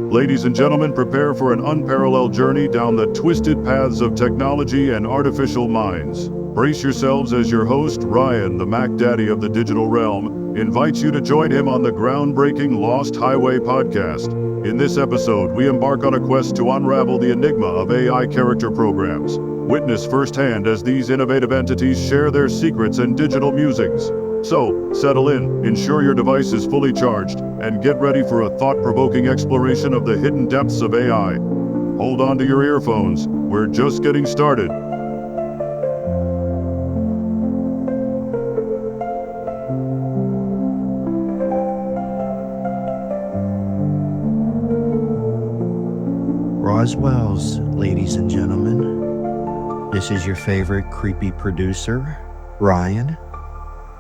Ladies and gentlemen, prepare for an unparalleled journey down the twisted paths of technology and artificial minds. Brace yourselves as your host, Ryan, the Mac Daddy of the digital realm, invites you to join him on the groundbreaking Lost Highway podcast. In this episode, we embark on a quest to unravel the enigma of AI character programs. Witness firsthand as these innovative entities share their secrets and digital musings. So, settle in, ensure your device is fully charged, and get ready for a thought-provoking exploration of the hidden depths of AI. Hold on to your earphones, we're just getting started. Roswell's, ladies and gentlemen. This is your favorite creepy producer, Ryan,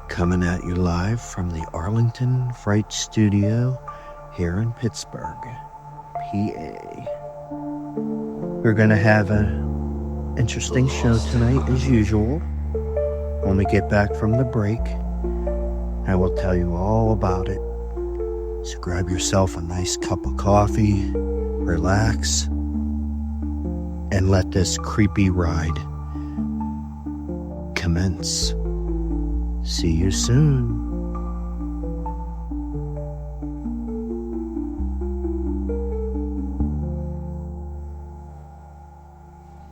coming at you live from the Arlington Fright Studio here in Pittsburgh, PA. We're going to have an interesting show tonight as usual. When we get back from the break, I will tell you all about it. So grab yourself a nice cup of coffee, relax, and let this creepy ride commence. See you soon.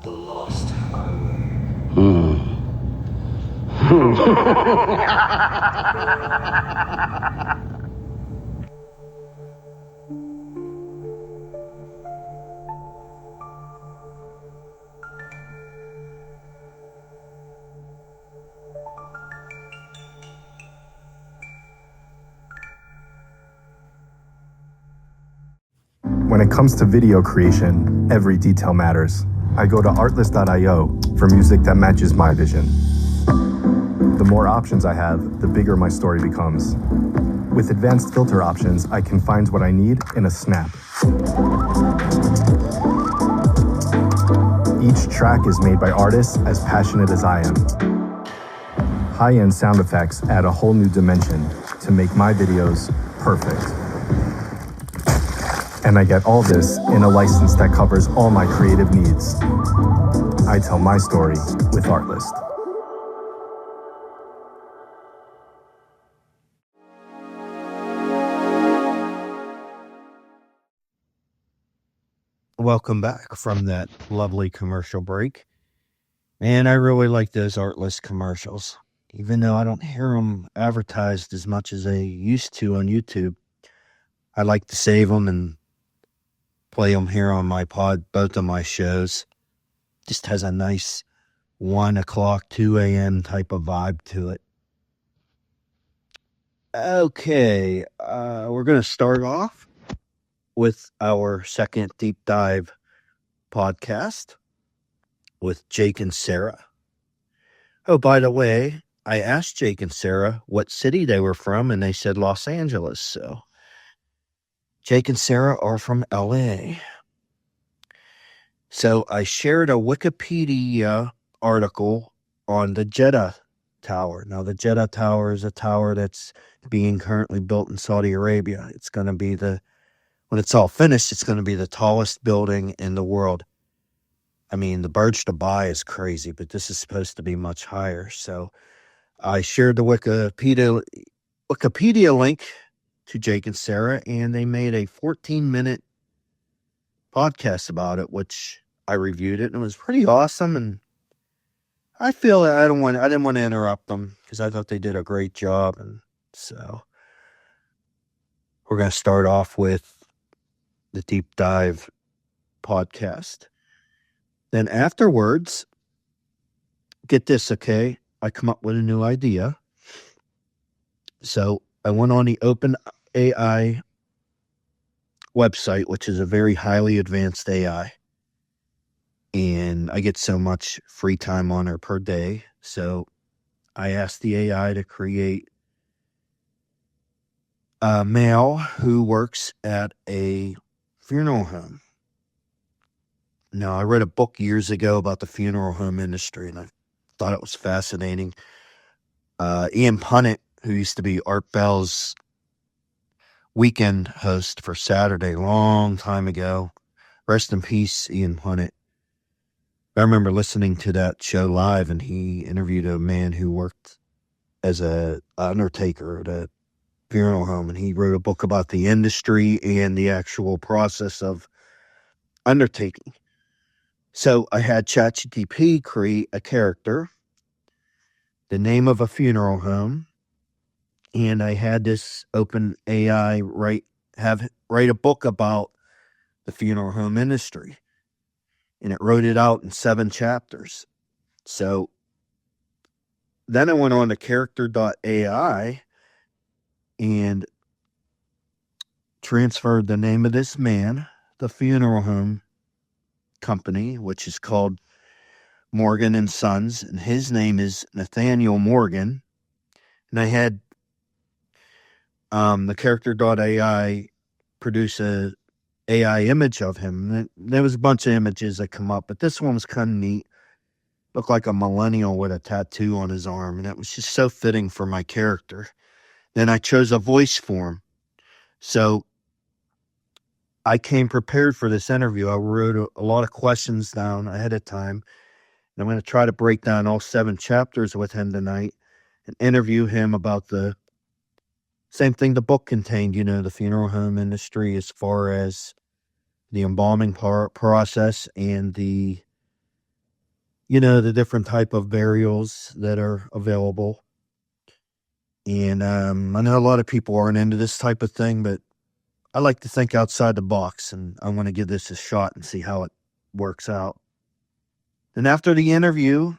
The Lost Highway. When it comes to video creation, every detail matters. I go to artlist.io for music that matches my vision. The more options I have, the bigger my story becomes. With advanced filter options, I can find what I need in a snap. Each track is made by artists as passionate as I am. High-end sound effects add a whole new dimension to make my videos perfect. And I get all this in a license that covers all my creative needs. I tell my story with Artlist. Welcome back from that lovely commercial break. Man, I really like those Artlist commercials. Even though I don't hear them advertised as much as I used to on YouTube, I like to save them and play them here on my pod, both of my shows. Just has a nice 1 o'clock, 2 a.m. type of vibe to it. Okay, we're going to start off with our second deep dive podcast with Jake and Sarah. Oh, by the way, I asked Jake and Sarah what city they were from, and they said Los Angeles. So Jake and Sarah are from LA. So I shared a Wikipedia article on the Jeddah Tower. Now, the Jeddah Tower is a tower that's being currently built in Saudi Arabia. It's going to be when it's all finished, it's going to be the tallest building in the world. I mean, the Burj Dubai is crazy, but this is supposed to be much higher. So I shared the Wikipedia link to Jake and Sarah, and they made a 14-minute podcast about it, which I reviewed it, and it was pretty awesome. And I feel that I didn't want to interrupt them because I thought they did a great job. And so we're going to start off with the deep dive podcast. Then afterwards, get this, okay? I come up with a new idea. So I went on the OpenAI website, which is a very highly advanced AI. And I get so much free time on her per day. So I asked the AI to create a male who works at a funeral home. Now, I read a book years ago about the funeral home industry, and I thought it was fascinating. Ian Punnett, who used to be Art Bell's weekend host for Saturday, long time ago. Rest in peace, Ian Punnett. I remember listening to that show live, and he interviewed a man who worked as an undertaker at a funeral home, and he wrote a book about the industry and the actual process of undertaking. So I had ChatGPT create a character, the name of a funeral home, and I had this OpenAI write a book about the funeral home industry. And it wrote it out in 7 chapters. So then I went on to character.ai and transferred the name of this man, the funeral home company, which is called Morgan and Sons, and his name is Nathaniel Morgan. And I had the character.ai produce a AI image of him. There was a bunch of images that come up, but this one was kind of neat. Looked like a millennial with a tattoo on his arm, and it was just so fitting for my character. Then I chose a voice for him. So I came prepared for this interview. I wrote a lot of questions down ahead of time, and I'm going to try to break down all 7 chapters with him tonight and interview him about the same thing the book contained, the funeral home industry, as far as the embalming process and the different type of burials that are available. And I know a lot of people aren't into this type of thing, but I like to think outside the box, and I want to give this a shot and see how it works out. And after the interview,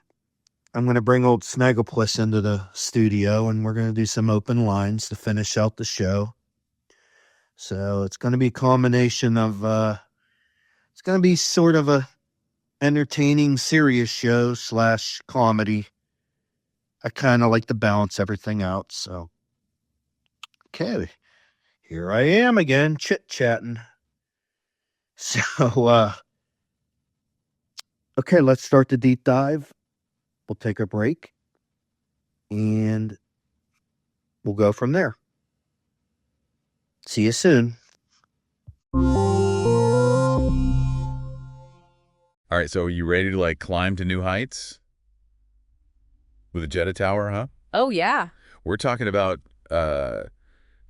I'm going to bring old Snagglepuss into the studio, and we're going to do some open lines to finish out the show. So it's going to be a combination of, it's going to be sort of a entertaining, serious show / comedy. I kind of like to balance everything out. So, okay, here I am again, chit-chatting. So, okay, let's start the deep dive. We'll take a break, and we'll go from there. See you soon. All right, so are you ready to climb to new heights with a Jeddah Tower, huh? Oh, yeah. We're talking about the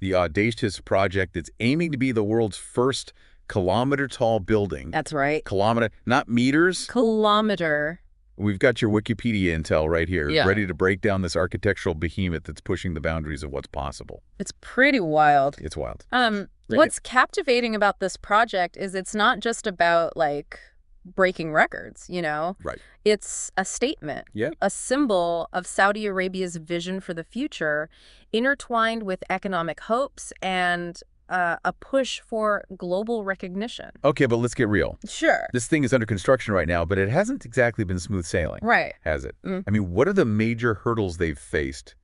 audacious project that's aiming to be the world's first kilometer-tall building. That's right. Kilometer, not meters. Kilometer. We've got your Wikipedia intel right here, Yeah. ready to break down this architectural behemoth that's pushing the boundaries of what's possible. It's pretty wild. It's wild. What's captivating about this project is it's not just about breaking records, Right. It's a statement, Yeah. a symbol of Saudi Arabia's vision for the future, intertwined with economic hopes and a push for global recognition. Okay, but let's get real. Sure. This thing is under construction right now, but it hasn't exactly been smooth sailing. Right. Has it? Mm. I mean, what are the major hurdles they've faced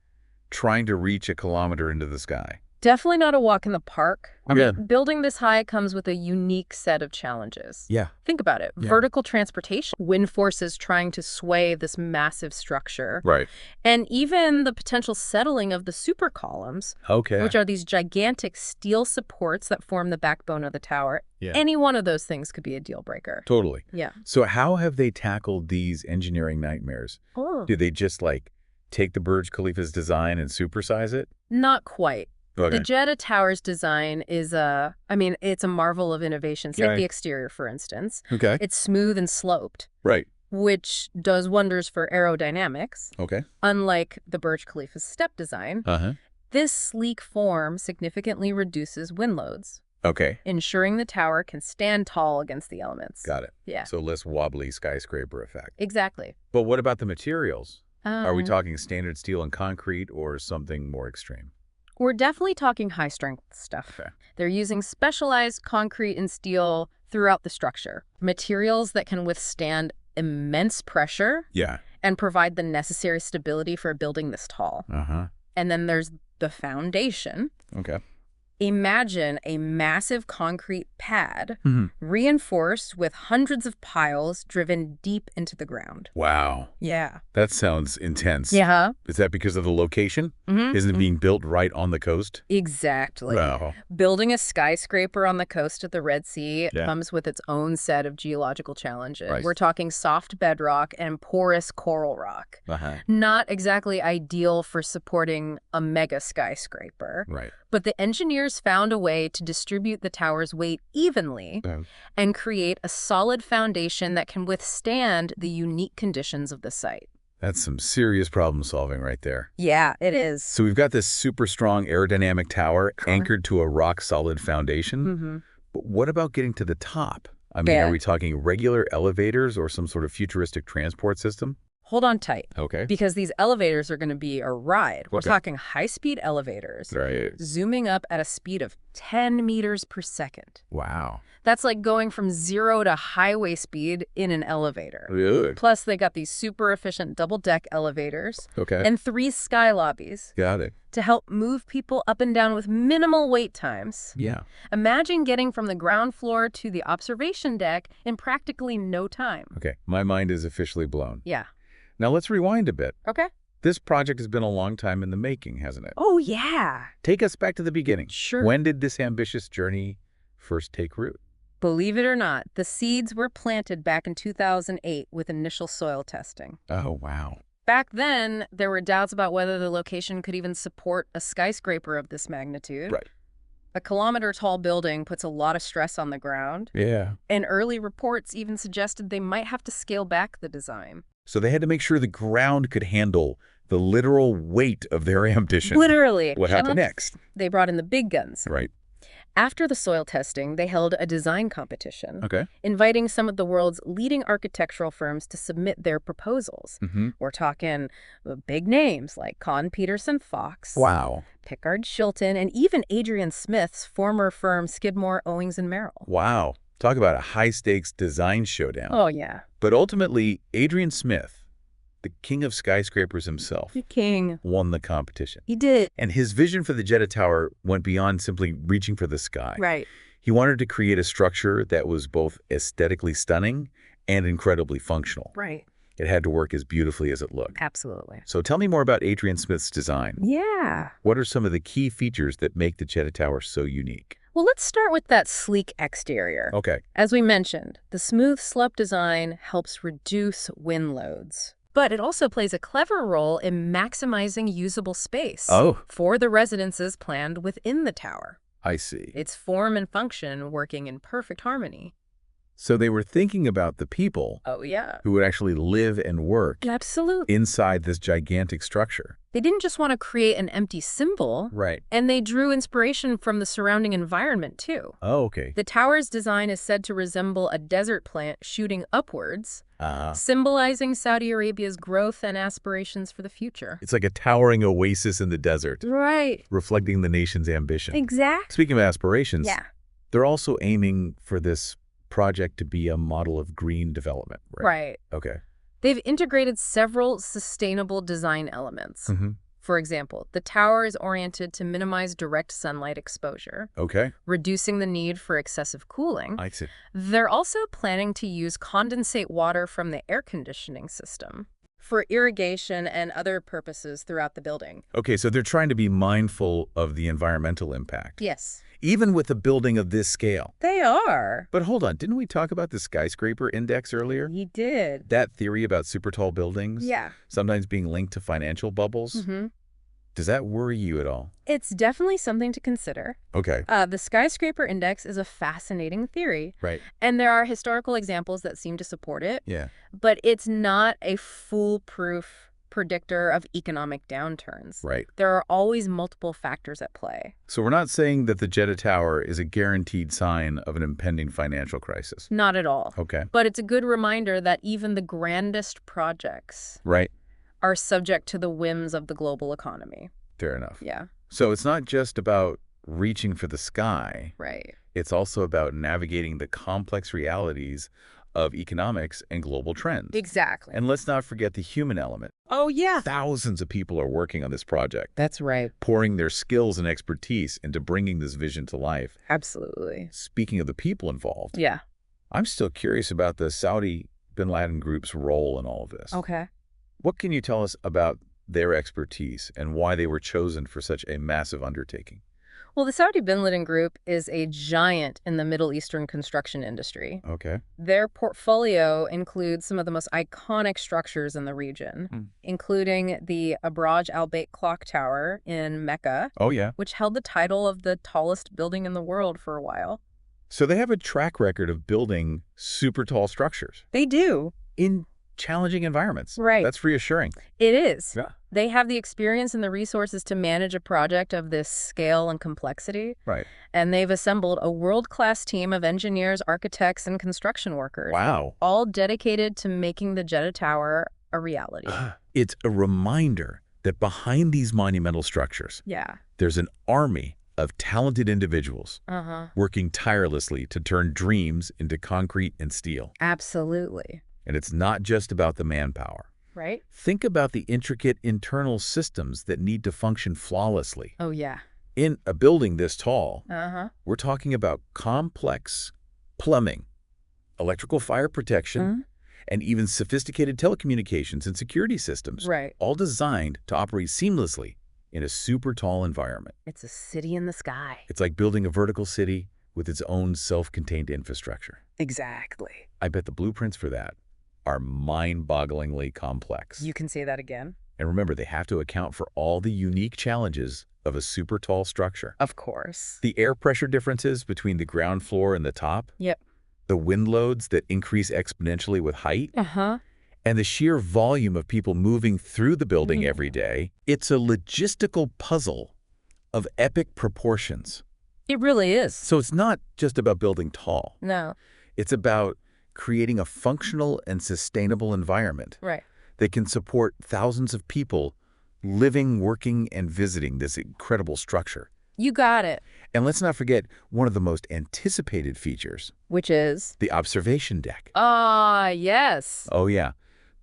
trying to reach a kilometer into the sky? Definitely not a walk in the park. Yeah. Building this high comes with a unique set of challenges. Yeah. Think about it. Yeah. Vertical transportation, wind forces trying to sway this massive structure, Right. and even the potential settling of the super columns, Okay. which are these gigantic steel supports that form the backbone of the tower. Yeah. Any one of those things could be a deal breaker. Totally. Yeah. So how have they tackled these engineering nightmares? Oh. Do they just take the Burj Khalifa's design and supersize it? Not quite. Okay. The Jeddah Tower's design is it's a marvel of innovation. Take the exterior, for instance. Okay. It's smooth and sloped, Right. which does wonders for aerodynamics. Okay. Unlike the Burj Khalifa's step design, Uh-huh. this sleek form significantly reduces wind loads, Okay. ensuring the tower can stand tall against the elements. Got it. Yeah, So less wobbly skyscraper effect. exactly. But what about the materials? Are we Um, talking standard steel and concrete or something more extreme? We're definitely talking high-strength stuff. Okay. They're using specialized concrete and steel throughout the structure, materials that can withstand immense pressure Yeah. and provide the necessary stability for building this tall. Uh-huh. And then there's the foundation. Okay. Imagine a massive concrete pad Mhm. reinforced with hundreds of piles driven deep into the ground. Wow. Yeah. That sounds intense. Yeah. Is that because of the location? Mm-hmm. Isn't it being built right on the coast? Exactly. Wow. Building a skyscraper on the coast of the Red Sea Yeah. comes with its own set of geological challenges. Right. We're talking soft bedrock and porous coral rock. Uh-huh. Not exactly ideal for supporting a mega skyscraper, Right. but the engineers found a way to distribute the tower's weight evenly and create a solid foundation that can withstand the unique conditions of the site. That's some serious problem solving right there. Yeah, it is. So we've got this super strong aerodynamic tower anchored to a rock-solid foundation. Mm-hmm. But what about getting to the top? I mean, Yeah. are we talking regular elevators or some sort of futuristic transport system? Hold on tight, Okay. because these elevators are going to be a ride. We're Okay. talking high-speed elevators, Right. zooming up at a speed of 10 meters per second. Wow. That's like going from 0 to highway speed in an elevator. Good. Plus, they got these super efficient double-deck elevators Okay. and 3 sky lobbies Got it. to help move people up and down with minimal wait times. Yeah. Imagine getting from the ground floor to the observation deck in practically no time. Okay. My mind is officially blown. Yeah. Now let's rewind a bit. Okay. This project has been a long time in the making, hasn't it? Oh, yeah. Take us back to the beginning. Sure. When did this ambitious journey first take root? Believe it or not, the seeds were planted back in 2008 with initial soil testing. Oh, wow. Back then, there were doubts about whether the location could even support a skyscraper of this magnitude. Right. A kilometer-tall building puts a lot of stress on the ground, Yeah. and early reports even suggested they might have to scale back the design. So they had to make sure the ground could handle the literal weight of their ambition. Literally. What happened next? They brought in the big guns. Right. After the soil testing, they held a design competition, Okay. inviting some of the world's leading architectural firms to submit their proposals. Mm-hmm. We're talking big names like Con Peterson Fox, Wow. Pickard Shilton, and even Adrian Smith's former firm Skidmore, Owings & Merrill. Wow. Talk about a high-stakes design showdown. Oh, yeah. But ultimately, Adrian Smith, the king of skyscrapers himself, The king. won the competition. He did. And his vision for the Jeddah Tower went beyond simply reaching for the sky. Right. He wanted to create a structure that was both aesthetically stunning and incredibly functional. Right. It had to work as beautifully as it looked. Absolutely. So tell me more about Adrian Smith's design. Yeah. What are some of the key features that make the Jeddah Tower so unique? Well, let's start with that sleek exterior. Okay. As we mentioned, the smooth slope design helps reduce wind loads. But it also plays a clever role in maximizing usable space for the residences planned within the tower. I see. Its form and function working in perfect harmony. So they were thinking about the people Oh, yeah. who would actually live and work Absolutely. inside this gigantic structure. They didn't just want to create an empty symbol, Right. and they drew inspiration from the surrounding environment, too. Oh, okay. The tower's design is said to resemble a desert plant shooting upwards, symbolizing Saudi Arabia's growth and aspirations for the future. It's like a towering oasis in the desert, Right. reflecting the nation's ambition. Exactly. Speaking of aspirations, Yeah. they're also aiming for this project to be a model of green development, right? Right. Okay. They've integrated several sustainable design elements. Mm-hmm. For example, the tower is oriented to minimize direct sunlight exposure, Okay. reducing the need for excessive cooling. I see. They're also planning to use condensate water from the air conditioning system. for irrigation and other purposes throughout the building. Okay, so they're trying to be mindful of the environmental impact. Yes. Even with a building of this scale. They are. But hold on, didn't we talk about the skyscraper index earlier? You did. That theory about super tall buildings? Yeah. Sometimes being linked to financial bubbles? Mm-hmm. Does that worry you at all? It's definitely something to consider. Okay. The skyscraper index is a fascinating theory. Right. And there are historical examples that seem to support it. Yeah. But it's not a foolproof predictor of economic downturns. Right. There are always multiple factors at play. So we're not saying that the Jeddah Tower is a guaranteed sign of an impending financial crisis. Not at all. Okay. But it's a good reminder that even the grandest projects Right. are subject to the whims of the global economy. Fair enough. Yeah, So it's not just about reaching for the sky. right. It's also about navigating the complex realities of economics and global trends. Exactly. And let's not forget the human element. Oh, yeah. Thousands of people are working on this project, That's right. pouring their skills and expertise into bringing this vision to life. Absolutely. Speaking of the people involved, Yeah. I'm still curious about the Saudi bin Laden group's role in all of this. Okay. What can you tell us about their expertise and why they were chosen for such a massive undertaking? Well, the Saudi bin Laden Group is a giant in the Middle Eastern construction industry. Okay. Their portfolio includes some of the most iconic structures in the region, including the Abraj Al Bait Clock Tower in Mecca, Oh, yeah. which held the title of the tallest building in the world for a while. So they have a track record of building super tall structures They do. in challenging environments. Right. That's reassuring. It is. Yeah. They have the experience and the resources to manage a project of this scale and complexity. Right. And they've assembled a world-class team of engineers, architects, and construction workers, Wow. all dedicated to making the Jeddah Tower a reality. It's a reminder that behind these monumental structures, Yeah. there's an army of talented individuals Uh-huh. working tirelessly to turn dreams into concrete and steel. Absolutely. And it's not just about the manpower. Right? Think about the intricate internal systems that need to function flawlessly. Oh, yeah. In a building this tall, Uh-huh. we're talking about complex plumbing, electrical fire protection, Mhm. and even sophisticated telecommunications and security systems, Right. all designed to operate seamlessly in a super tall environment. It's a city in the sky. It's like building a vertical city with its own self-contained infrastructure. Exactly. I bet the blueprints for that are mind-bogglingly complex. You can say that again. And remember, they have to account for all the unique challenges of a super tall structure. Of course. The air pressure differences between the ground floor and the top, Yep. the wind loads that increase exponentially with height, Uh-huh. and the sheer volume of people moving through the building every day. It's a logistical puzzle of epic proportions. It really is. So it's not just about building tall. No. It's about creating a functional and sustainable environment Right. that can support thousands of people living, working, and visiting this incredible structure. You got it. And let's not forget one of the most anticipated features, Which is? the observation deck. Ah, yes. Oh, yeah.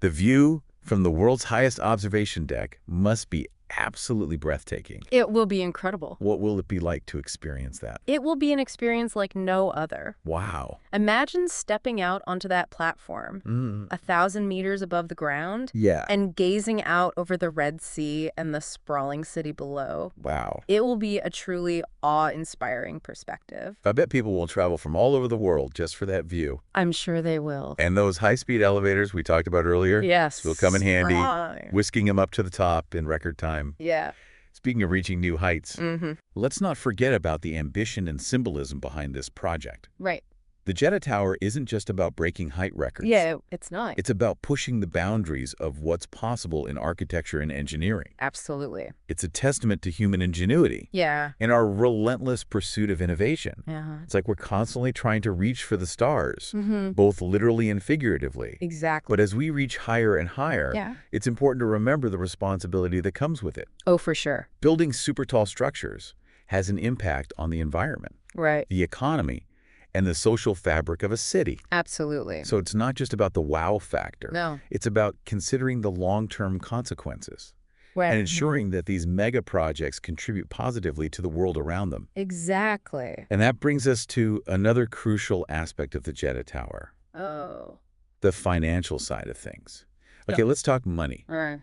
The view from the world's highest observation deck must be absolutely breathtaking. It will be incredible. What will it be like to experience that? It will be an experience like no other. Wow. Imagine stepping out onto that platform, 1,000 meters above the ground, Yeah. and gazing out over the Red Sea and the sprawling city below. Wow. It will be a truly awe-inspiring perspective. I bet people will travel from all over the world just for that view. I'm sure they will. And those high-speed elevators we talked about earlier Yes. will come in handy, Right. whisking them up to the top in record time. Yeah. Speaking of reaching new heights, Mm-hmm. let's not forget about the ambition and symbolism behind this project. Right. The Jeddah Tower isn't just about breaking height records. Yeah, it's not. It's about pushing the boundaries of what's possible in architecture and engineering. Absolutely. It's a testament to human ingenuity Yeah. and our relentless pursuit of innovation. Yeah. It's like we're constantly trying to reach for the stars, Mm-hmm. both literally and figuratively. Exactly. But as we reach higher and higher, Yeah. it's important to remember the responsibility that comes with it. Oh, for sure. Building super tall structures has an impact on the environment, Right. the economy, and the social fabric of a city. Absolutely. So it's not just about the wow factor. No. It's about considering the long-term consequences Right. and ensuring that these mega projects contribute positively to the world around them. Exactly. And that brings us to another crucial aspect of the Jeddah Tower, Oh. the financial side of things. Okay, let's talk money. All right.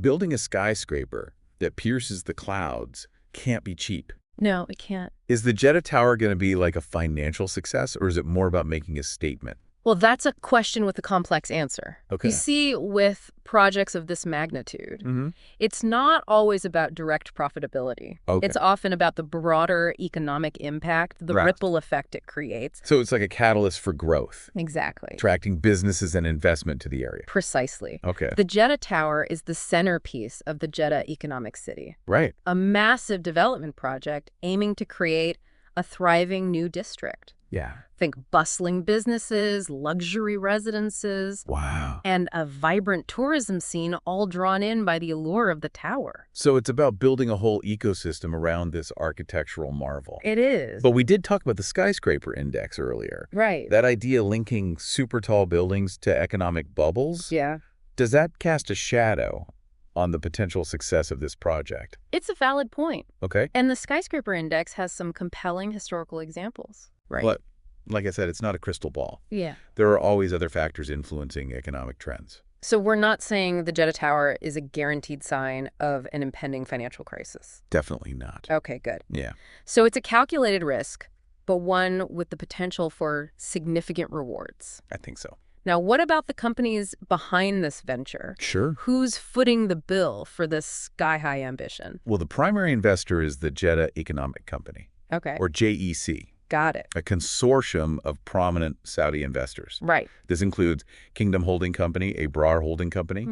Building a skyscraper that pierces the clouds can't be cheap. No, it can't. Is the Jeddah Tower going to be like a financial success, or is it more about making a statement? Well, that's a question with a complex answer. Okay. You see, with projects of this magnitude, it's not always about direct profitability. Okay. It's often about the broader economic impact, the Right. ripple effect it creates. So it's like a catalyst for growth, Exactly. attracting businesses and investment to the area. Precisely. Okay. The Jeddah Tower is the centerpiece of the Jeddah Economic City, Right. a massive development project aiming to create a thriving new district. Yeah. Think bustling businesses, luxury residences, Wow. and a vibrant tourism scene all drawn in by the allure of the tower. So it's about building a whole ecosystem around this architectural marvel. It is. But we did talk about the skyscraper index earlier. Right. That idea linking super tall buildings to economic bubbles? Yeah. Does that cast a shadow on the potential success of this project? It's a valid point. Okay. And the skyscraper index has some compelling historical examples. Right. But like I said, it's not a crystal ball. Yeah. There are always other factors influencing economic trends. So we're not saying the Jeddah Tower is a guaranteed sign of an impending financial crisis. Definitely not. Okay, good. Yeah. So it's a calculated risk, but one with the potential for significant rewards. I think so. Now, what about the companies behind this venture? Sure. Who's footing the bill for this sky-high ambition? Well, the primary investor is the Jeddah Economic Company, Okay, or JEC, got it. a consortium of prominent Saudi investors. Right. This includes Kingdom Holding Company, Abrar Holding Company,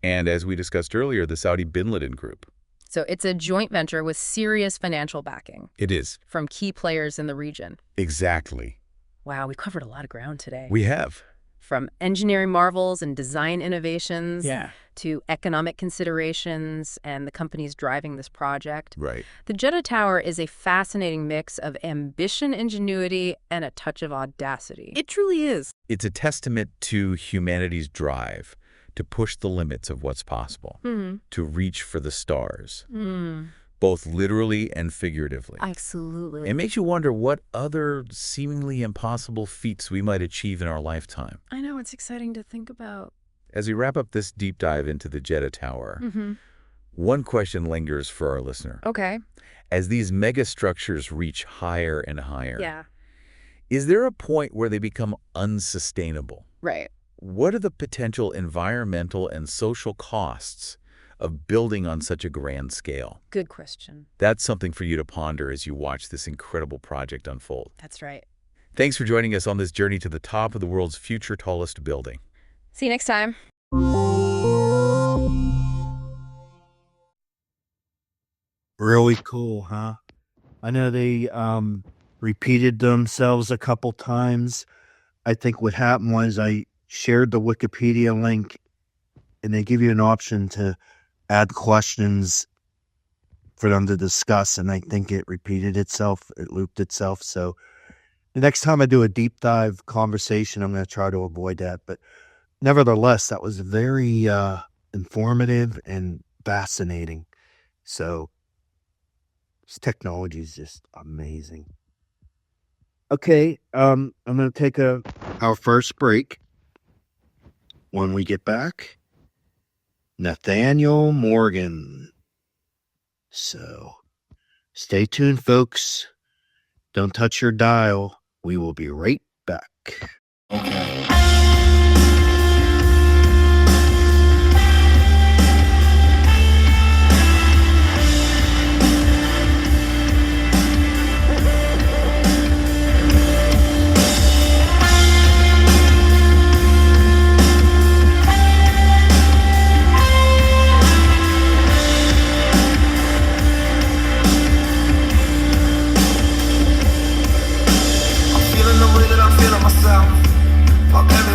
and as we discussed earlier, the Saudi Bin Laden Group. So it's a joint venture with serious financial backing It is. from key players in the region. Exactly. Wow, we covered a lot of ground today. We have. From engineering marvels and design innovations Yeah. to economic considerations and the companies driving this project. Right. The Jeddah Tower is a fascinating mix of ambition, ingenuity, and a touch of audacity. It truly is. It's a testament to humanity's drive to push the limits of what's possible, to reach for the stars, both literally and figuratively. Absolutely. It makes you wonder what other seemingly impossible feats we might achieve in our lifetime. I know, it's exciting to think about. As we wrap up this deep dive into the Jeddah Tower, one question lingers for our listener. Okay. As these megastructures reach higher and higher, Yeah. is there a point where they become unsustainable? Right. What are the potential environmental and social costs of building on such a grand scale? Good question. That's something for you to ponder as you watch this incredible project unfold. That's right. Thanks for joining us on this journey to the top of the world's future tallest building. See you next time. Really cool, huh? I know they repeated themselves a couple times. I think what happened was I shared the Wikipedia link, and they give you an option to add questions for them to discuss, and I think it repeated itself, it looped itself. So the next time I do a deep dive conversation, I'm going to try to avoid that. But nevertheless, that was very informative and fascinating. So this technology is just amazing. Okay, I'm going to take our first break. When we get back, Nathaniel Morgan. So stay tuned, folks. Don't touch your dial. We will be right back. Feeling the way that I'm feeling myself. Fuck everything.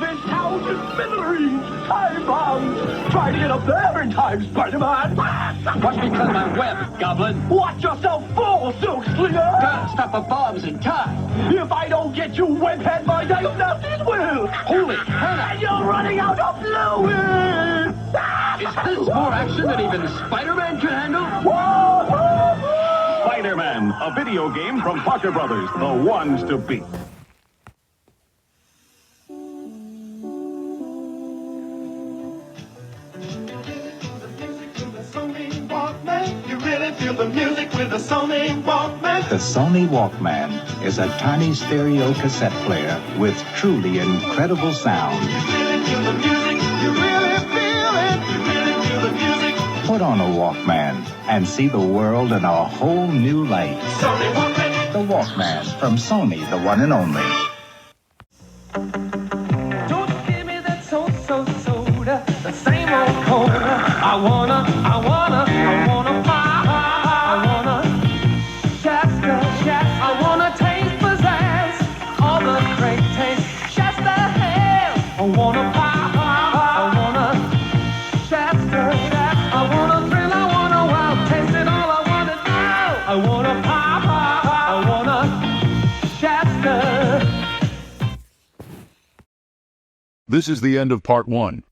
this town to smithereens. Time bombs. Try to get up there in time, Spider-Man. Watch me cut my web, Goblin. Watch yourself fall, Silk Slinger. Gotta stop the bombs in time. If I don't get you, webhead, my diagnosis will. Holy hell! And you're running out of fluid. Is this more action than even Spider-Man can handle? Spider-Man, a video game from Parker Brothers, the ones to beat. You really feel the music with the Sony Walkman. The Sony Walkman is a tiny stereo cassette player with truly incredible sound. You really feel the music. You really feel it. You really feel the music. Put on a Walkman and see the world in a whole new light. Sony Walkman. The Walkman from Sony, the one and only. Don't give me that so-so soda, the same old cola. I wanna Shasta. I wanna taste pizzazz, all the great taste. Shasta has. I wanna Shasta. I wanna thrill, I wanna wow, taste it all. I wanna do. I wanna Shasta. This is the end of part 1.